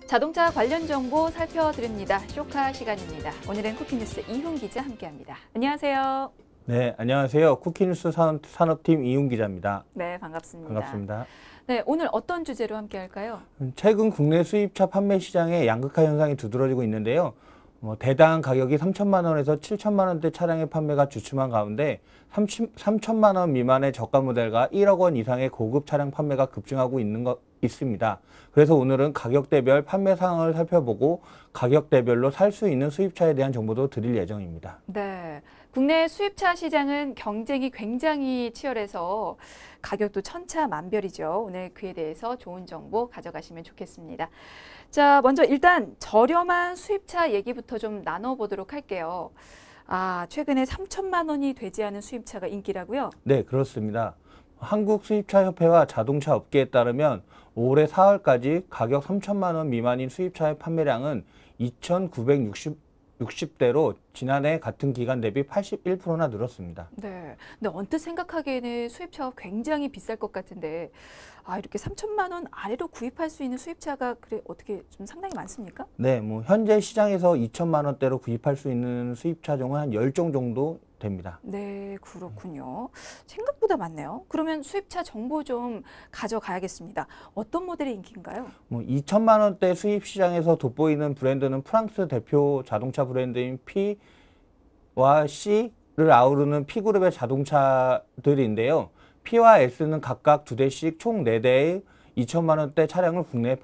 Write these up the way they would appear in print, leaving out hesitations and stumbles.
자동차 관련 정보 살펴드립니다. 쇼카 시간입니다. 오늘은 쿠키뉴스 이훈 기자 함께합니다. 안녕하세요. 네, 안녕하세요. 쿠키뉴스 산업팀 이훈 기자입니다. 네, 반갑습니다. 반갑습니다. 네, 오늘 어떤 주제로 함께할까요? 최근 국내 수입차 판매 시장에 양극화 현상이 두드러지고 있는데요. 대당 가격이 3천만 원에서 7천만 원대 차량의 판매가 주춤한 가운데 3천만 원 미만의 저가 모델과 1억 원 이상의 고급 차량 판매가 급증하고 있습니다. 그래서 오늘은 가격대별 판매 상황을 살펴보고 가격대별로 살 수 있는 수입차에 대한 정보도 드릴 예정입니다. 네, 국내 수입차 시장은 경쟁이 굉장히 치열해서 가격도 천차만별이죠. 오늘 그에 대해서 좋은 정보 가져가시면 좋겠습니다. 자, 먼저 일단 저렴한 수입차 얘기부터 좀 나눠보도록 할게요. 최근에 3천만 원이 되지 않은 수입차가 인기라고요? 네, 그렇습니다. 한국수입차협회와 자동차 업계에 따르면 올해 4월까지 가격 3천만 원 미만인 수입차의 판매량은 2,960대로 지난해 같은 기간 대비 81%나 늘었습니다. 네, 근데 언뜻 생각하기에는 수입차가 굉장히 비쌀 것 같은데 이렇게 3천만 원 아래로 구입할 수 있는 수입차가 어떻게 좀 상당히 많습니까? 네, 현재 시장에서 2천만 원대로 구입할 수 있는 수입차종은 한 10종 정도 됩니다. 네, 그렇군요. 생각보다 많네요. 그러면 수입차 정보 좀 가져가야겠습니다. 어떤 모델이 인기인가요? 2천만 원대 수입 시장에서 돋보이는 브랜드는 프랑스 대표 자동차 브랜드인 P와 C를 아우르는 P그룹의 자동차들인데요. P와 S는 각각 2대씩 총 4대의 2천만 원대 차량을 국내에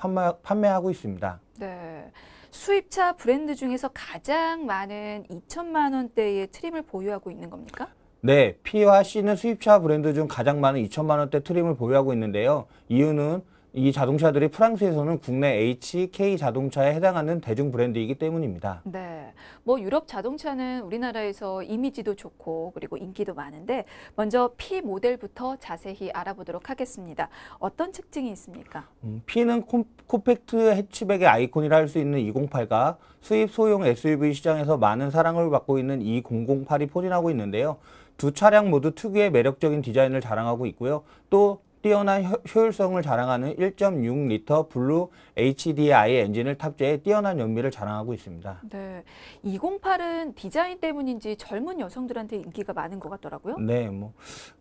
판매하고 있습니다. 네. 수입차 브랜드 중에서 가장 많은 2천만 원대의 트림을 보유하고 있는 겁니까? 네, P와 C는 수입차 브랜드 중 가장 많은 2천만 원대 트림을 보유하고 있는데요. 이유는 이 자동차들이 프랑스에서는 국내 HK 자동차에 해당하는 대중 브랜드이기 때문입니다. 네, 유럽 자동차는 우리나라에서 이미지도 좋고 그리고 인기도 많은데 먼저 P 모델부터 자세히 알아보도록 하겠습니다. 어떤 특징이 있습니까? P는 콤팩트 해치백의 아이콘이라 할 수 있는 208과 수입 소형 SUV 시장에서 많은 사랑을 받고 있는 2008이 포진하고 있는데요. 두 차량 모두 특유의 매력적인 디자인을 자랑하고 있고요. 또 뛰어난 효율성을 자랑하는 1.6리터 블루 HDI 엔진을 탑재해 뛰어난 연비를 자랑하고 있습니다. 네, 208은 디자인 때문인지 젊은 여성들한테 인기가 많은 것 같더라고요. 네,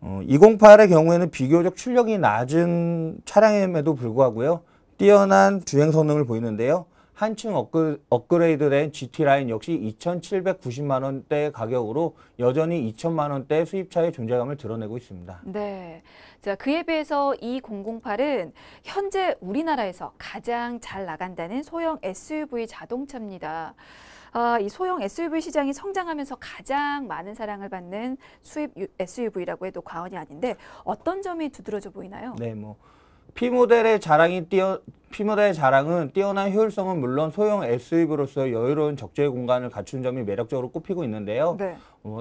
208의 경우에는 비교적 출력이 낮은 차량임에도 불구하고요. 뛰어난 주행 성능을 보이는데요. 한층 업그레이드된 GT 라인 역시 2,790만 원대 가격으로 여전히 2천만 원대 수입차의 존재감을 드러내고 있습니다. 네, 자, 그에 비해서 2008은 현재 우리나라에서 가장 잘 나간다는 소형 SUV 자동차입니다. 이 소형 SUV 시장이 성장하면서 가장 많은 사랑을 받는 수입 SUV라고 해도 과언이 아닌데 어떤 점이 두드러져 보이나요? 네, P모델의 자랑은 뛰어난 효율성은 물론 소형 SUV로서 여유로운 적재 공간을 갖춘 점이 매력적으로 꼽히고 있는데요. 네.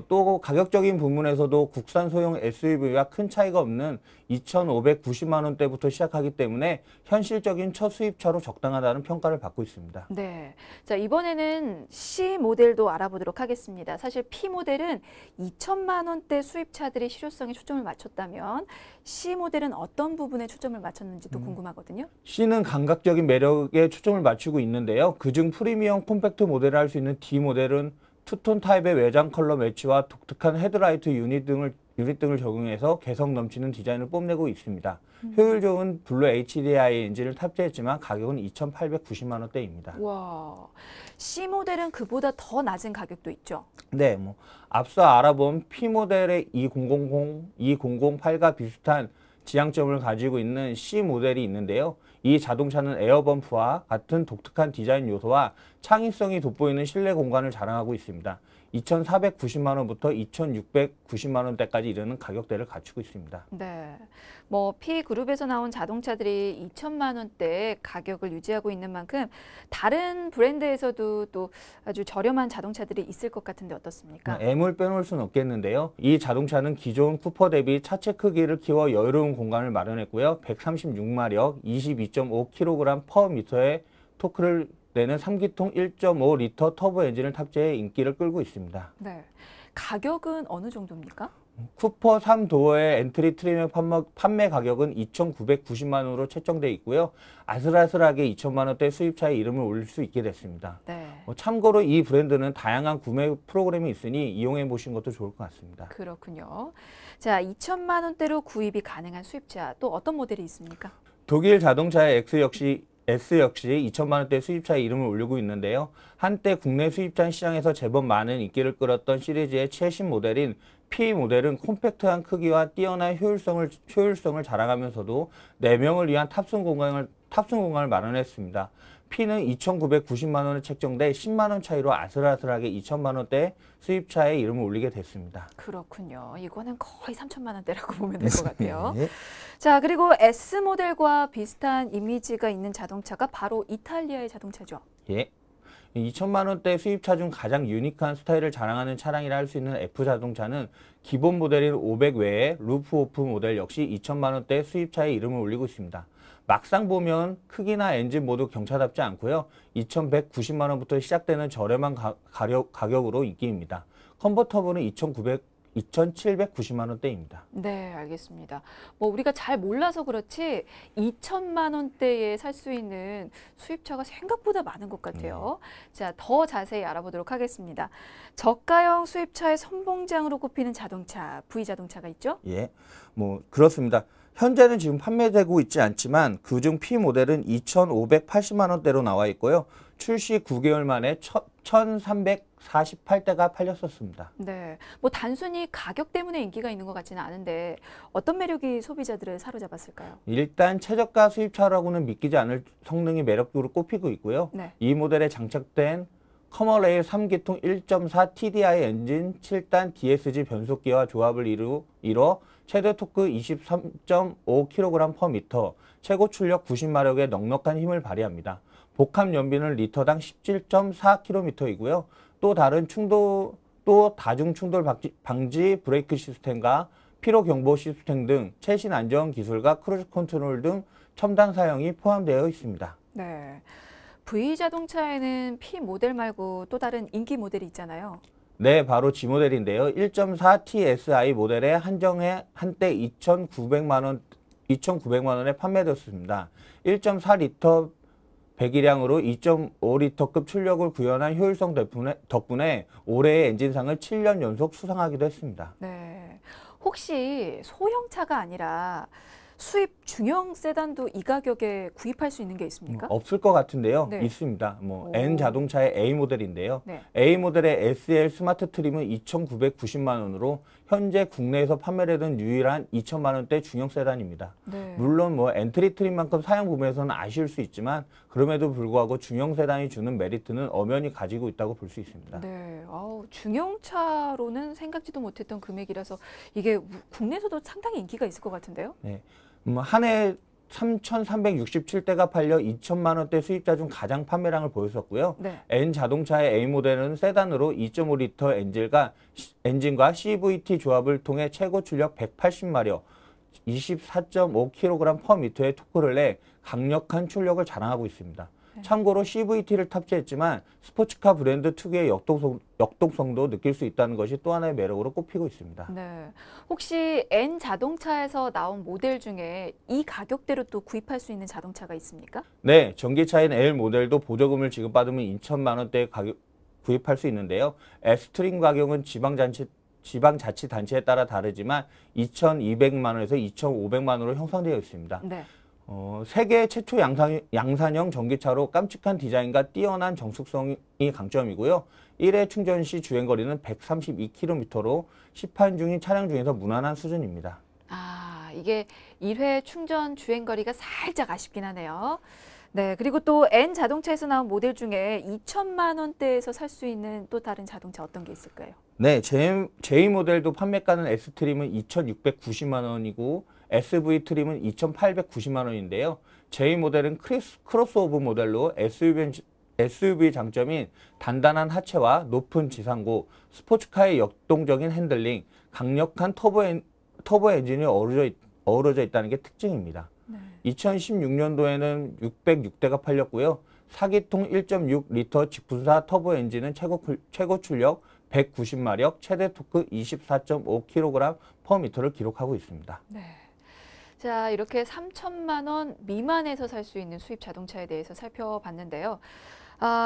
또 가격적인 부분에서도 국산 소형 SUV와 큰 차이가 없는 2,590만 원대부터 시작하기 때문에 현실적인 첫 수입차로 적당하다는 평가를 받고 있습니다. 네, 자, 이번에는 C 모델도 알아보도록 하겠습니다. 사실 P 모델은 2천만 원대 수입차들의 실효성에 초점을 맞췄다면 C 모델은 어떤 부분에 초점을 맞췄는지도 궁금하거든요. C는 감각적인 매력에 초점을 맞추고 있는데요. 그중 프리미엄 콤팩트 모델을 할 수 있는 D 모델은 투톤 타입의 외장 컬러 매치와 독특한 헤드라이트 유닛 등을 적용해서 개성 넘치는 디자인을 뽐내고 있습니다. 효율 좋은 블루 HDI 엔진을 탑재했지만 가격은 2,890만 원대입니다. 와, C 모델은 그보다 더 낮은 가격도 있죠? 네, 앞서 알아본 P 모델의 2008과 비슷한 지향점을 가지고 있는 C 모델이 있는데요. 이 자동차는 에어범프와 같은 독특한 디자인 요소와 창의성이 돋보이는 실내 공간을 자랑하고 있습니다. 2,490만 원부터 2,690만 원대까지 이르는 가격대를 갖추고 있습니다. 네, P그룹에서 나온 자동차들이 2천만 원대 가격을 유지하고 있는 만큼 다른 브랜드에서도 또 아주 저렴한 자동차들이 있을 것 같은데 어떻습니까? M을 빼놓을 수는 없겠는데요. 이 자동차는 기존 쿠퍼 대비 차체 크기를 키워 여유로운 공간을 마련했고요. 136마력, 22.5kg 퍼 미터의 토크를 내는 3기통 1.5리터 터보 엔진을 탑재해 인기를 끌고 있습니다. 네, 가격은 어느 정도입니까? 쿠퍼 3도어의 엔트리 트림의 판매 가격은 2,990만 원으로 책정돼 있고요. 아슬아슬하게 2천만 원대 수입차의 이름을 올릴 수 있게 됐습니다. 네. 참고로 이 브랜드는 다양한 구매 프로그램이 있으니 이용해 보시는 것도 좋을 것 같습니다. 그렇군요. 자, 2천만 원대로 구입이 가능한 수입차 또 어떤 모델이 있습니까? 독일 자동차의 S 역시 2천만 원대 수입차의 이름을 올리고 있는데요. 한때 국내 수입차 시장에서 제법 많은 인기를 끌었던 시리즈의 최신 모델인 P 모델은 콤팩트한 크기와 뛰어난 효율성을 자랑하면서도 4명을 위한 탑승 공간을 마련했습니다. P는 2,990만 원에 책정돼 10만 원 차이로 아슬아슬하게 2천만 원대 수입차에 이름을 올리게 됐습니다. 그렇군요. 이거는 거의 3천만 원대라고 보면 될 것 같아요. 네. 자, 그리고 S 모델과 비슷한 이미지가 있는 자동차가 바로 이탈리아의 자동차죠. 예. 2천만 원대 수입차 중 가장 유니크한 스타일을 자랑하는 차량이라 할 수 있는 F 자동차는 기본 모델인 500 외에 루프 오프 모델 역시 2천만 원대 수입차에 이름을 올리고 있습니다. 막상 보면 크기나 엔진 모두 경차답지 않고요. 2,190만 원부터 시작되는 저렴한 가격으로 인기입니다. 컨버터블은 2,790만 원대입니다. 네, 알겠습니다. 뭐 우리가 잘 몰라서 그렇지 2천만 원대에 살 수 있는 수입차가 생각보다 많은 것 같아요. 자, 더 자세히 알아보도록 하겠습니다. 저가형 수입차의 선봉장으로 꼽히는 자동차, V자동차가 있죠? 예, 그렇습니다. 현재는 지금 판매되고 있지 않지만 그중 P 모델은 2,580만 원대로 나와 있고요. 출시 9개월 만에 1,348대가 팔렸었습니다. 네, 뭐 단순히 가격 때문에 인기가 있는 것 같지는 않은데 어떤 매력이 소비자들을 사로잡았을까요? 일단 최저가 수입차라고는 믿기지 않을 성능이 매력적으로 꼽히고 있고요. 네. 이 모델에 장착된 커머레일 3기통 1.4 TDI 엔진 7단 DSG 변속기와 조합을 이뤄 최대 토크 23.5kg/m, 최고 출력 90마력의 넉넉한 힘을 발휘합니다. 복합 연비는 리터당 17.4km이고요. 또 다중 충돌 방지 브레이크 시스템과 피로 경보 시스템 등 최신 안전 기술과 크루즈 컨트롤 등 첨단 사양이 포함되어 있습니다. 네. V 자동차에는 P 모델 말고 또 다른 인기 모델이 있잖아요. 네, 바로 G 모델인데요. 1.4 TSI 모델에 한정해 한때 2,900만 원에 판매되었습니다. 1.4리터 배기량으로 2.5리터급 출력을 구현한 효율성 덕분에 올해의 엔진상을 7년 연속 수상하기도 했습니다. 네. 혹시 소형차가 아니라 수입 중형 세단도 이 가격에 구입할 수 있는 게 있습니까? 없을 것 같은데요. 네. 있습니다. 오. N 자동차의 A 모델인데요. 네. A 모델의 SL 스마트 트림은 2,990만 원으로 현재 국내에서 판매되는 유일한 2천만 원대 중형 세단입니다. 네. 물론 엔트리 트림만큼 사양 부분에서는 아쉬울 수 있지만 그럼에도 불구하고 중형 세단이 주는 메리트는 엄연히 가지고 있다고 볼 수 있습니다. 네. 중형차로는 생각지도 못했던 금액이라서 이게 국내에서도 상당히 인기가 있을 것 같은데요? 네. 한 해 3,367대가 팔려 2천만 원대 수입차 중 가장 판매량을 보였었고요. 네. N 자동차의 A 모델은 세단으로 2.5리터 엔진과 CVT 조합을 통해 최고 출력 180마력, 24.5kg/m의 토크를 내 강력한 출력을 자랑하고 있습니다. 참고로 CVT를 탑재했지만 스포츠카 브랜드 특유의 역동성도 느낄 수 있다는 것이 또 하나의 매력으로 꼽히고 있습니다. 네. 혹시 N 자동차에서 나온 모델 중에 이 가격대로 또 구입할 수 있는 자동차가 있습니까? 네, 전기차인 L 모델도 보조금을 지급받으면 2천만 원대에 구입할 수 있는데요. S트림 가격은 지방자치단체에 따라 다르지만 2,200만 원에서 2,500만 원으로 형성되어 있습니다. 네. 세계 최초 양산형 전기차로 깜찍한 디자인과 뛰어난 정숙성이 강점이고요. 1회 충전 시 주행거리는 132km로 시판 중인 차량 중에서 무난한 수준입니다. 이게 1회 충전 주행거리가 살짝 아쉽긴 하네요. 네, 그리고 또 N 자동차에서 나온 모델 중에 2천만 원대에서 살 수 있는 또 다른 자동차 어떤 게 있을까요? 네, J 모델도 판매가는 S트림은 2,690만 원이고 SV 트림은 2,890만 원인데요. J 모델은 크로스오버 모델로 SUV 장점인 단단한 하체와 높은 지상고, 스포츠카의 역동적인 핸들링, 강력한 터보 엔진이 어우러져 있다는 게 특징입니다. 네. 2016년도에는 606대가 팔렸고요. 4기통 1.6리터 직분사 터보 엔진은 최고 출력 190마력, 최대 토크 24.5kg/m를 기록하고 있습니다. 네. 자, 이렇게 3천만 원 미만에서 살 수 있는 수입 자동차에 대해서 살펴봤는데요.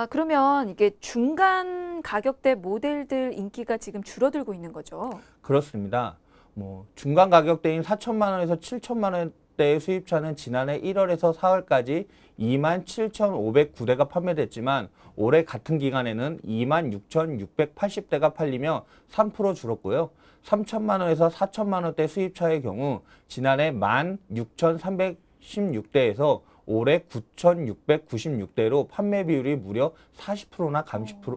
그러면 이게 중간 가격대 모델들 인기가 지금 줄어들고 있는 거죠? 그렇습니다. 중간 가격대인 4천만 원에서 7천만 원대의 수입차는 지난해 1월에서 4월까지 27,509대가 판매됐지만 올해 같은 기간에는 26,680대가 팔리며 3% 줄었고요. 3천만 원에서 4천만 원대 수입차의 경우 지난해 16,316대에서 올해 9,696대로 판매 비율이 무려 40%나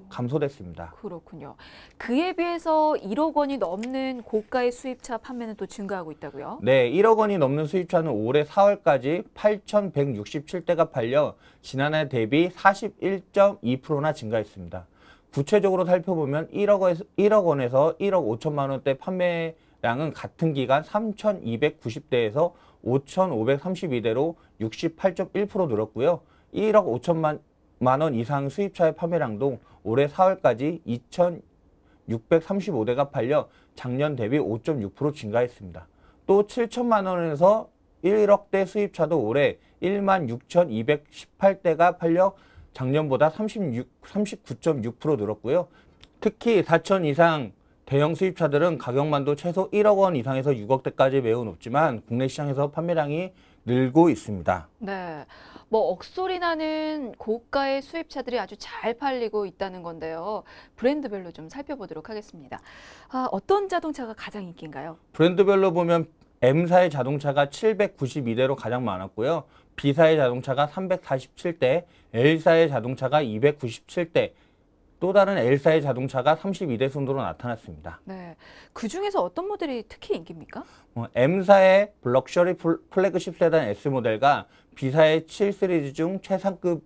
감소됐습니다. 그렇군요. 그에 비해서 1억 원이 넘는 고가의 수입차 판매는 또 증가하고 있다고요? 네, 1억 원이 넘는 수입차는 올해 4월까지 8,167대가 팔려 지난해 대비 41.2%나 증가했습니다. 구체적으로 살펴보면 1억 원에서 1억 5천만 원대 판매량은 같은 기간 3,290대에서 5,532대로 68.1% 늘었고요. 1억 5천만 원 이상 수입차의 판매량도 올해 4월까지 2,635대가 팔려 작년 대비 5.6% 증가했습니다. 또 7천만 원에서 1억대 수입차도 올해 16,218대가 팔려 작년보다 39.6% 늘었고요. 특히 4천 이상 대형 수입차들은 가격만도 최소 1억 원 이상에서 6억대까지 매우 높지만 국내 시장에서 판매량이 늘고 있습니다. 네. 뭐 억소리 나는 고가의 수입차들이 아주 잘 팔리고 있다는 건데요. 브랜드별로 좀 살펴보도록 하겠습니다. 어떤 자동차가 가장 인기인가요? 브랜드별로 보면 M사의 자동차가 792대로 가장 많았고요. B사의 자동차가 347대, L사의 자동차가 297대, 또 다른 L사의 자동차가 32대 순으로 나타났습니다. 네. 그 중에서 어떤 모델이 특히 인기입니까? M사의 럭셔리 플래그십 세단 S모델과 B사의 7 시리즈 중 최상급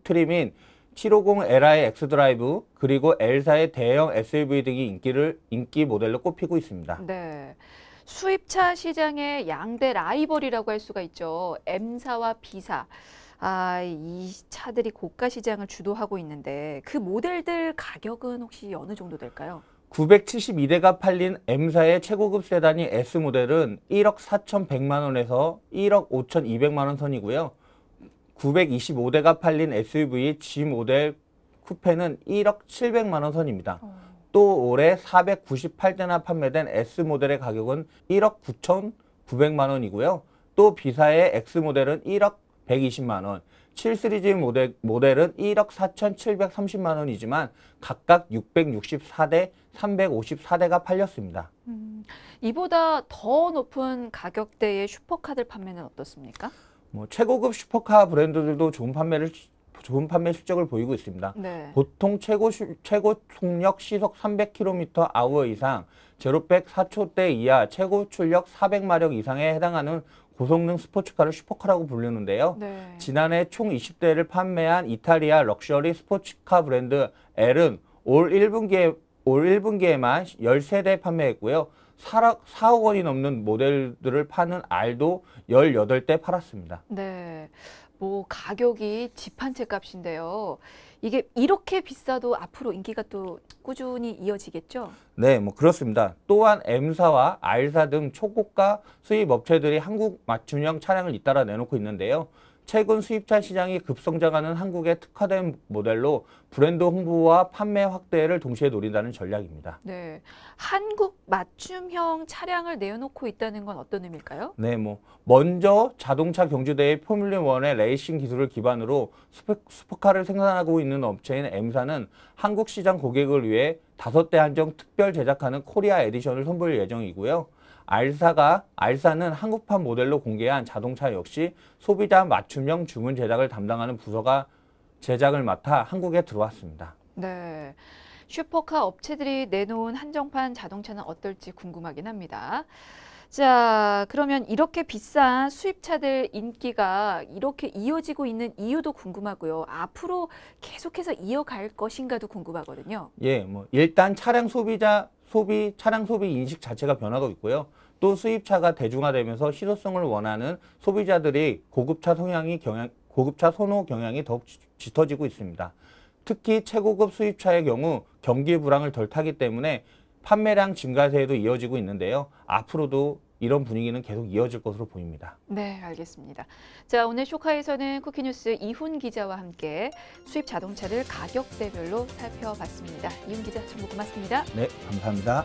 트림인 750Li X드라이브 그리고 L사의 대형 SUV 등이 인기 모델로 꼽히고 있습니다. 네. 수입차 시장의 양대 라이벌이라고 할 수가 있죠. M사와 B사. 이 차들이 고가 시장을 주도하고 있는데 그 모델들 가격은 혹시 어느 정도 될까요? 972대가 팔린 M사의 최고급 세단이 S모델은 1억 4,100만 원에서 1억 5,200만 원 선이고요. 925대가 팔린 SUV G모델 쿠페는 1억 700만 원 선입니다. 또 올해 498대나 판매된 S모델의 가격은 1억 9,900만 원이고요. 또 B사의 X모델은 1억 120만 원, 7 시리즈 모델은 1억 4,730만 원이지만 각각 664대, 354대가 팔렸습니다. 이보다 더 높은 가격대의 슈퍼카들 판매는 어떻습니까? 최고급 슈퍼카 브랜드들도 좋은 판매 실적을 보이고 있습니다. 네. 보통 최고 속력 시속 300km/h 이상, 제로백 4초대 이하, 최고 출력 400마력 이상에 해당하는 고성능 스포츠카를 슈퍼카라고 부르는데요. 네. 지난해 총 20대를 판매한 이탈리아 럭셔리 스포츠카 브랜드 L은 올 1분기에만 13대 판매했고요. 4억 원이 넘는 모델들을 파는 R도 18대 팔았습니다. 네. 뭐 가격이 집 한 채 값인데요. 이게 이렇게 비싸도 앞으로 인기가 또 꾸준히 이어지겠죠? 네, 그렇습니다. 또한 M사와 R사 등 초고가 수입 업체들이 한국 맞춤형 차량을 잇따라 내놓고 있는데요. 최근 수입차 시장이 급성장하는 한국에 특화된 모델로 브랜드 홍보와 판매 확대를 동시에 노린다는 전략입니다. 네. 한국 맞춤형 차량을 내놓고 있다는 건 어떤 의미일까요? 네, 먼저 자동차 경주대회 포뮬러1의 레이싱 기술을 기반으로 슈퍼카를 생산하고 있는 업체인 M사는 한국 시장 고객을 위해 5대 한정 특별 제작하는 코리아 에디션을 선보일 예정이고요. R사는 한국판 모델로 공개한 자동차 역시 소비자 맞춤형 주문 제작을 담당하는 부서가 제작을 맡아 한국에 들어왔습니다. 네. 슈퍼카 업체들이 내놓은 한정판 자동차는 어떨지 궁금하긴 합니다. 자, 그러면 이렇게 비싼 수입차들 인기가 이렇게 이어지고 있는 이유도 궁금하고요. 앞으로 계속해서 이어갈 것인가도 궁금하거든요. 예, 일단 차량 소비 인식 자체가 변하고 있고요. 또 수입차가 대중화되면서 실효성을 원하는 소비자들이 고급차 선호 경향이 더욱 짙어지고 있습니다. 특히 최고급 수입차의 경우 경기 불황을 덜 타기 때문에 판매량 증가세에도 이어지고 있는데요. 앞으로도 이런 분위기는 계속 이어질 것으로 보입니다. 네, 알겠습니다. 자, 오늘 쇼카에서는 쿠키뉴스 이훈 기자와 함께 수입 자동차를 가격대별로 살펴봤습니다. 이훈 기자, 정보 고맙습니다. 네, 감사합니다.